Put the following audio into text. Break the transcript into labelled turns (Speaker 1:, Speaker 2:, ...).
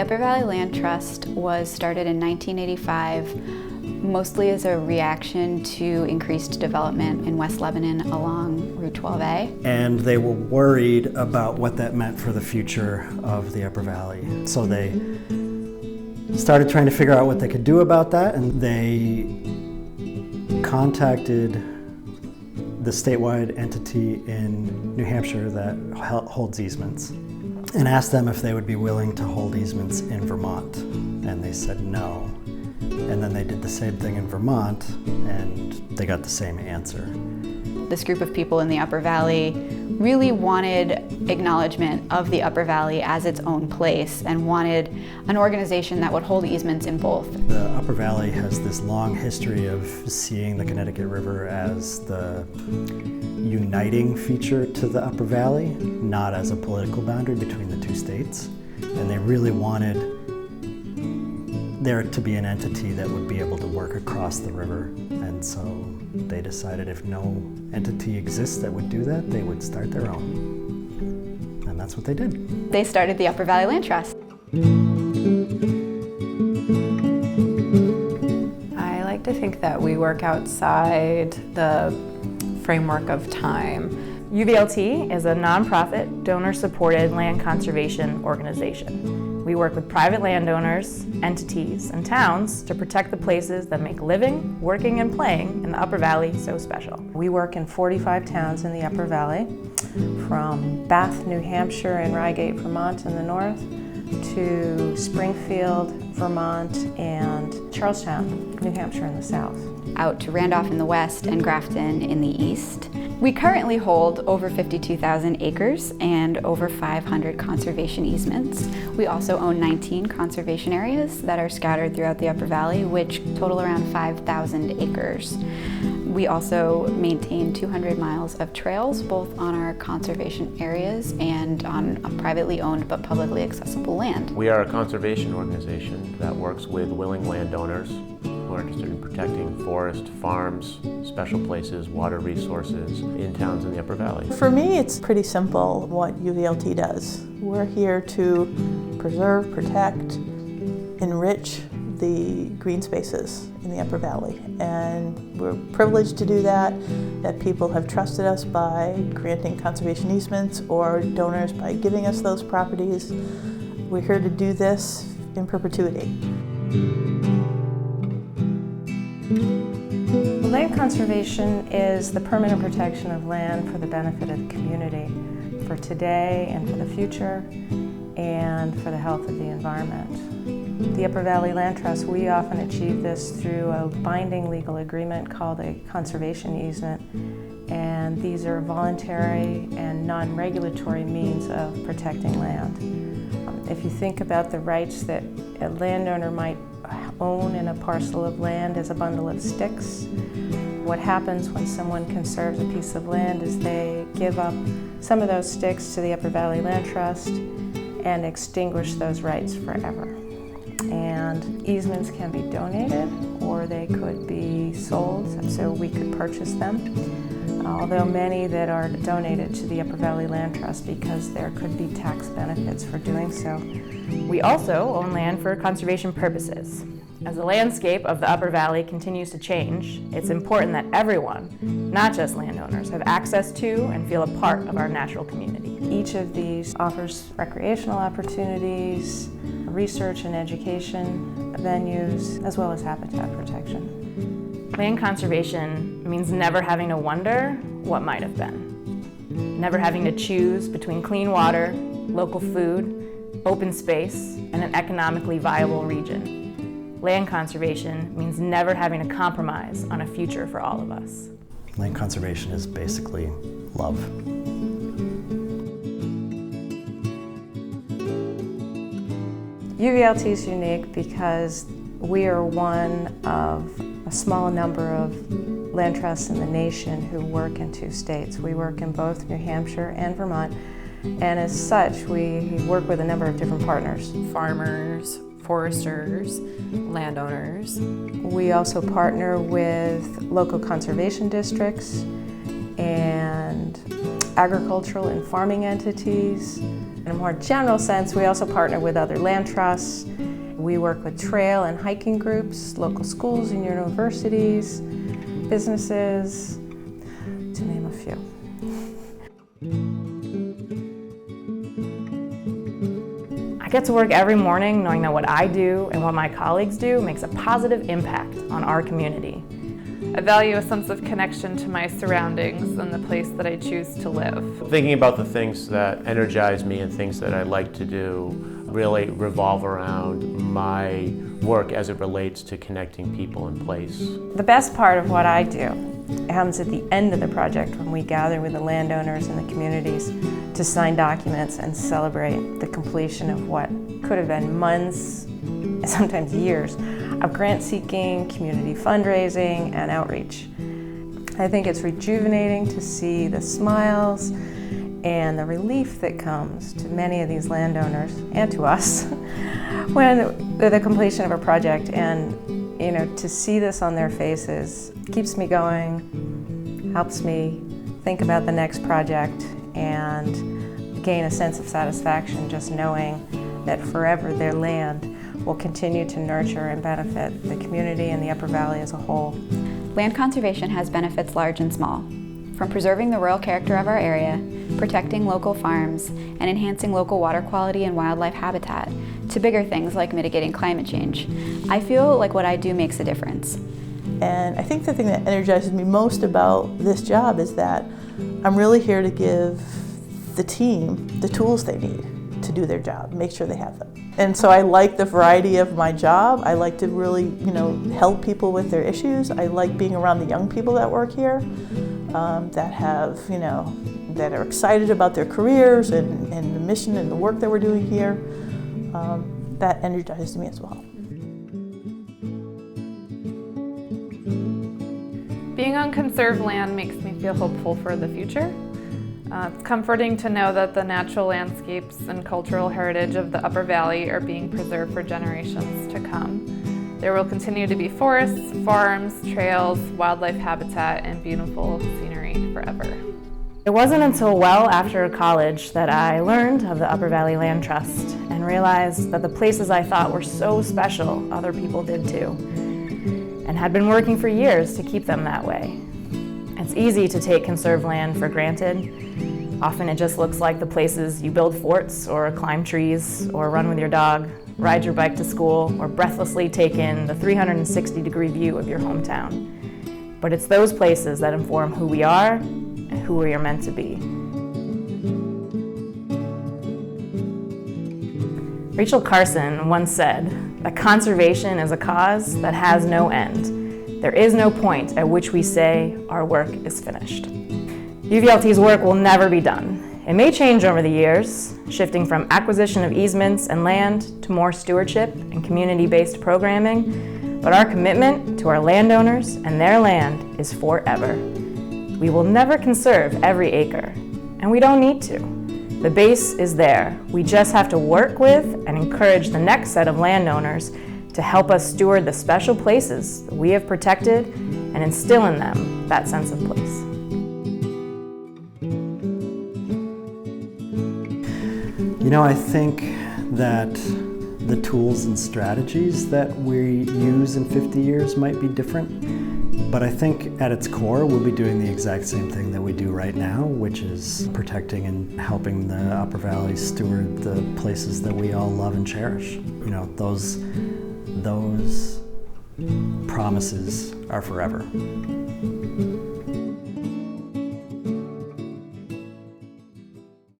Speaker 1: Upper Valley Land Trust was started in 1985, mostly as a reaction to increased development in West Lebanon along Route 12A.
Speaker 2: And they were worried about what that meant for the future of the Upper Valley. So they started trying to figure out what they could do about that, and they contacted the statewide entity in New Hampshire that holds easements and asked them if they would be willing to hold easements in Vermont. And they said no. And then they did the same thing in Vermont, and they got the same answer.
Speaker 1: This group of people in the Upper Valley really wanted acknowledgement of the Upper Valley as its own place and wanted an organization that would hold easements in both.
Speaker 2: The Upper Valley has this long history of seeing the Connecticut River as the uniting feature to the Upper Valley, not as a political boundary between the two states. And they really wanted there to be an entity that would be able to work across the river. And so they decided if no entity exists that would do that, they would start their own. And that's what they did.
Speaker 1: They started the Upper Valley Land Trust.
Speaker 3: I like to think that we work outside the framework of time. UVLT is a nonprofit, donor-supported land conservation organization. We work with private landowners, entities, and towns to protect the places that make living, working, and playing in the Upper Valley so special.
Speaker 4: We work in 45 towns in the Upper Valley, from Bath, New Hampshire, and Reigate, Vermont in the north, to Springfield, Vermont, and Charlestown, New Hampshire in the south.
Speaker 1: Out to Randolph in the west and Grafton in the east. We currently hold over 52,000 acres and over 500 conservation easements. We also own 19 conservation areas that are scattered throughout the Upper Valley, which total around 5,000 acres. We also maintain 200 miles of trails, both on our conservation areas and on privately owned but publicly accessible land.
Speaker 5: We are a conservation organization that works with willing landowners who are interested in protecting forest, farms, special places, water resources in towns in the Upper Valley.
Speaker 6: For me, it's pretty simple what UVLT does. We're here to preserve, protect, enrich the green spaces in the Upper Valley. And we're privileged to do that people have trusted us by granting conservation easements or donors by giving us those properties. We're here to do this in perpetuity.
Speaker 4: Land conservation is the permanent protection of land for the benefit of the community, for today and for the future, and for the health of the environment. The Upper Valley Land Trust, we often achieve this through a binding legal agreement called a conservation easement, and these are voluntary and non-regulatory means of protecting land. If you think about the rights that a landowner might own in a parcel of land as a bundle of sticks, what happens when someone conserves a piece of land is they give up some of those sticks to the Upper Valley Land Trust and extinguish those rights forever. And easements can be donated or they could be sold, so we could purchase them. Although many that are donated to the Upper Valley Land Trust because there could be tax benefits for doing so.
Speaker 3: We also own land for conservation purposes. As the landscape of the Upper Valley continues to change, it's important that everyone, not just landowners, have access to and feel a part of our natural community.
Speaker 4: Each of these offers recreational opportunities, research and education venues, as well as habitat protection.
Speaker 3: Land conservation means never having to wonder what might have been. Never having to choose between clean water, local food, open space, and an economically viable region. Land conservation means never having to compromise on a future for all of us.
Speaker 2: Land conservation is basically love.
Speaker 4: UVLT is unique because we are one of a small number of land trusts in the nation who work in 2 states. We work in both New Hampshire and Vermont, and as such, we work with a number of different partners.
Speaker 7: Farmers, foresters, landowners.
Speaker 4: We also partner with local conservation districts and agricultural and farming entities, In a more general sense, we also partner with other land trusts. We work with trail and hiking groups, local schools and universities, businesses, to name a few.
Speaker 3: I get to work every morning knowing that what I do and what my colleagues do makes a positive impact on our community.
Speaker 7: I value a sense of connection to my surroundings and the place that I choose to live.
Speaker 5: Thinking about the things that energize me and things that I like to do really revolve around my work as it relates to connecting people and place.
Speaker 4: The best part of what I do happens at the end of the project when we gather with the landowners and the communities to sign documents and celebrate the completion of what could have been months, and sometimes years, of grant seeking, community fundraising, and outreach. I think it's rejuvenating to see the smiles and the relief that comes to many of these landowners and to us when the completion of a project, and to see this on their faces keeps me going, helps me think about the next project, and gain a sense of satisfaction just knowing that forever their land will continue to nurture and benefit the community and the Upper Valley as a whole.
Speaker 1: Land conservation has benefits large and small, from preserving the rural character of our area, protecting local farms, and enhancing local water quality and wildlife habitat, to bigger things like mitigating climate change. I feel like what I do makes a difference.
Speaker 6: And I think the thing that energizes me most about this job is that I'm really here to give the team the tools they need to do their job, make sure they have them. And so I like the variety of my job. I like to really, help people with their issues. I like being around the young people that work here, that have, that are excited about their careers and the mission and the work that we're doing here. That energizes me as well.
Speaker 7: Being on conserved land makes me feel hopeful for the future. It's comforting to know that the natural landscapes and cultural heritage of the Upper Valley are being preserved for generations to come. There will continue to be forests, farms, trails, wildlife habitat, and beautiful scenery forever.
Speaker 3: It wasn't until well after college that I learned of the Upper Valley Land Trust and realized that the places I thought were so special, other people did too, and had been working for years to keep them that way. It's easy to take conserved land for granted. Often it just looks like the places you build forts or climb trees or run with your dog, ride your bike to school, or breathlessly take in the 360-degree view of your hometown. But it's those places that inform who we are and who we are meant to be. Rachel Carson once said that conservation is a cause that has no end. There is no point at which we say our work is finished. UVLT's work will never be done. It may change over the years, shifting from acquisition of easements and land to more stewardship and community-based programming, but our commitment to our landowners and their land is forever. We will never conserve every acre, and we don't need to. The base is there. We just have to work with and encourage the next set of landowners to help us steward the special places that we have protected and instill in them that sense of place.
Speaker 2: I think that the tools and strategies that we use in 50 years might be different, but I think at its core we'll be doing the exact same thing that we do right now, which is protecting and helping the Upper Valley steward the places that we all love and cherish. Those promises are forever.